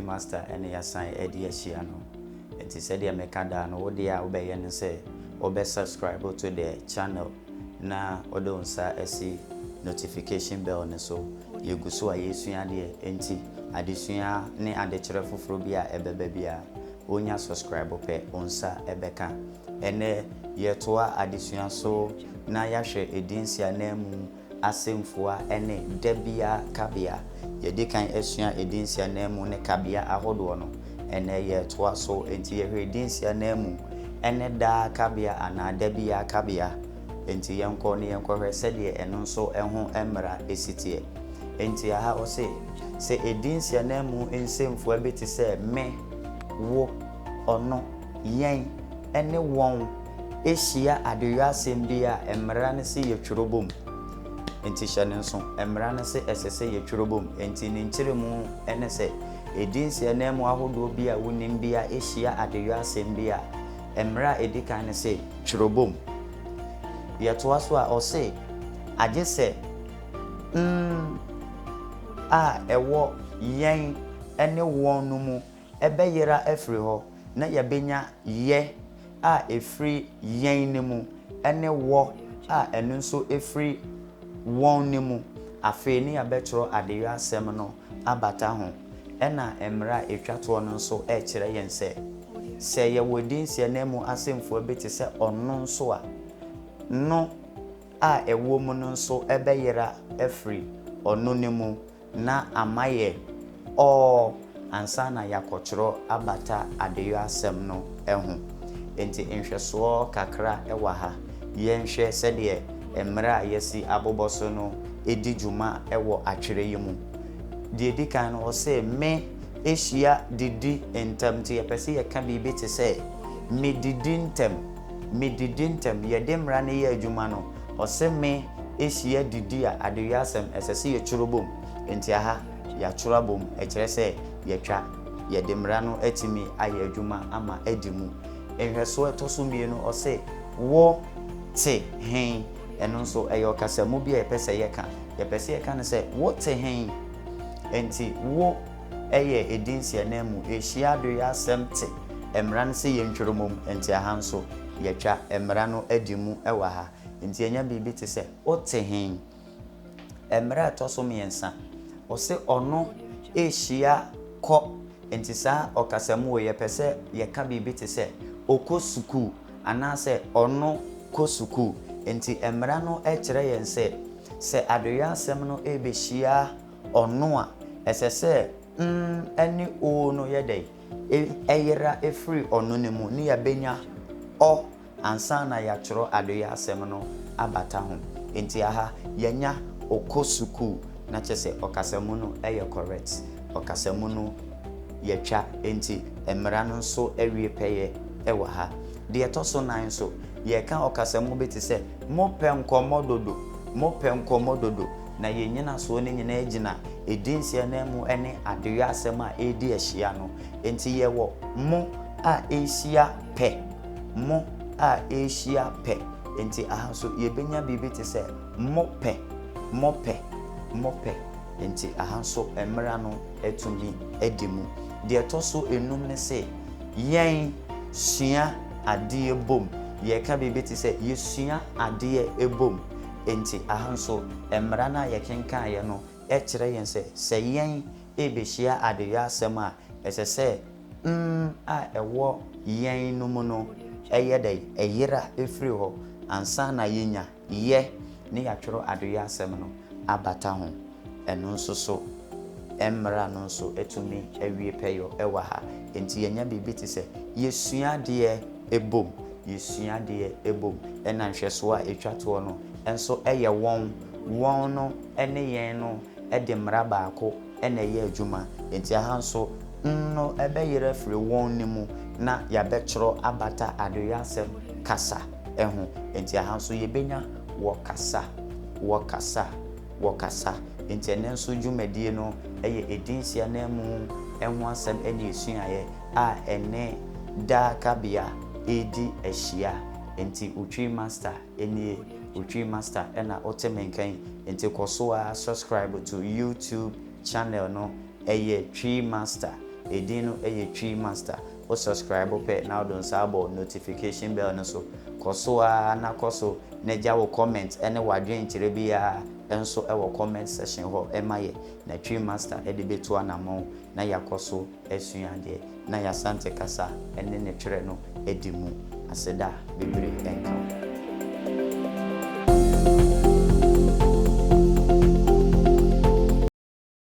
master ene yasan edi ahyia no enti said ya mekada no wo dia wo be ye ne say wo be subscribe to the channel na odo nsa esi notification bell ne so yeguso a yesua de enti adesua ne adekere foforo bia ebeba bia onya subscribe pe onsa ebeka ene yetoa adesua so na yahwe edinsiananmu asemfoa ene debia kabea yedikan esua edinsiananmu ne kabea ahodo no ene yetoa so enti yehwe edinsiananmu ene DAA kabea ana debia kabea enti yanko ne yanko hwe sede eno nso eho emra esitie enti aha o se edinsiananmu ensemfoa beti se me wo ono yen ene won ehia adeya sembia emra ne se yetworobom enti hyane nso emra ne se esese yetworobom enti ne nkyeremu ene se edinsiananmu ahodo bia wonim bia ehia adeya sembia emra edikan ne se tworobom yetoa so a o se agye se ewo yen ene won no mu ebeyera afiri ho na yabenya ye efiri yen ne mu ene wo enu nso efiri won ne mu afi ne yabetro adeya asem no abata ho ena emra etwato no nso kire yen se ye wodinsiananmu asemfo beti se ono nso a no ewo mu no nso ebeyera afiri ono ne mu na amaye ansa na yakochiro abata adeyo asem no ehu enti enhweso kakra ewa ha yenhwe sede emra yesi aboboso no edi juma ewo atwere yimu de edikan no se me ehia didi entem te yepese ye ka bibi te se me didi ntem ye demra ne ye adwuma no o se me ehia didi a adeyo asem esese ye churobom enti aha ya churobom ekire se yetwa yedemra no atimi aye adwuma ama edimu enhweso etoso mienu o se wo te hen eno nso eyo kasamu bia yepese ye ka ne se wo te hen enti wo eye edinsiananmu ehia adoya asem te emra no se yentworomom enti aha nso yetwa emra no adimu ewa ha enti enya bibi te se o te hen emra etoso miensa o se ono ehia ko enti sa okasamu ye pese ye ka bibi te se okosuku anase ono kosuku enti emra no kire yen se adoya asem no ebehia ono a esese eni o no yedai eyera efiri ono ne mu ni yabenya o ansa na ya tworo adoya asem no abata ho enti aha yenya okosuku na chese okasamu no correct okasamu no yetwa enti emra no so awie peye ewa ha de etoso nan so ye ka okasamu beti se mo penkomododo na yenyina so ne nyina agina edinsiananmu ene adeya asem a edi ahyia no enti ye wo mo ehia pe enti aha so yebenya bibi te se mo pe enti aha so emra no etumi edimu de etoso enum ne se yen sua ade bom ye ka bibi te se yesua ade ebom enti aha so emra na ye kenkan ye no kire yen se yen ebehia adeya asem a esese ewo yen no mu no eyedai eyira efiri ho ansa na yenya ye ne yatworo adeya asem no abata ho eno nso so emra no nso etumi awie peyo ewa ha enti yenya bibi te se yesua de ebom ena nhweso a etwato no enso eye won no ene yen no de mra baako ene ye adwuma enti aha nso no ebeyere free won ni mu na yabetro abata adoya asem kasa ehu enti aha nso yebenya wo kasa enti ene nso dwumadie no eye edinsiananmu enho asem ene esuaye a ene DAA kabea edi ahyia enti utwi master ena otemenkan enti koso a subscribe to YouTube channel no ɛyɛ Tree Master. Edin no ɛyɛ Tree Master. O subscribe pɛ na do nsa abɔ notification bell no so. Koso a na koso na gya wo comment ɛne wadwen kyerɛ bia enso ɛwɔ comment section hɔ ɛma yɛ na Tree Master ɛde betu anamɔ na yakoso esuade na yasante kasa ɛne ne twerɛ no edimu aseda bebre enka.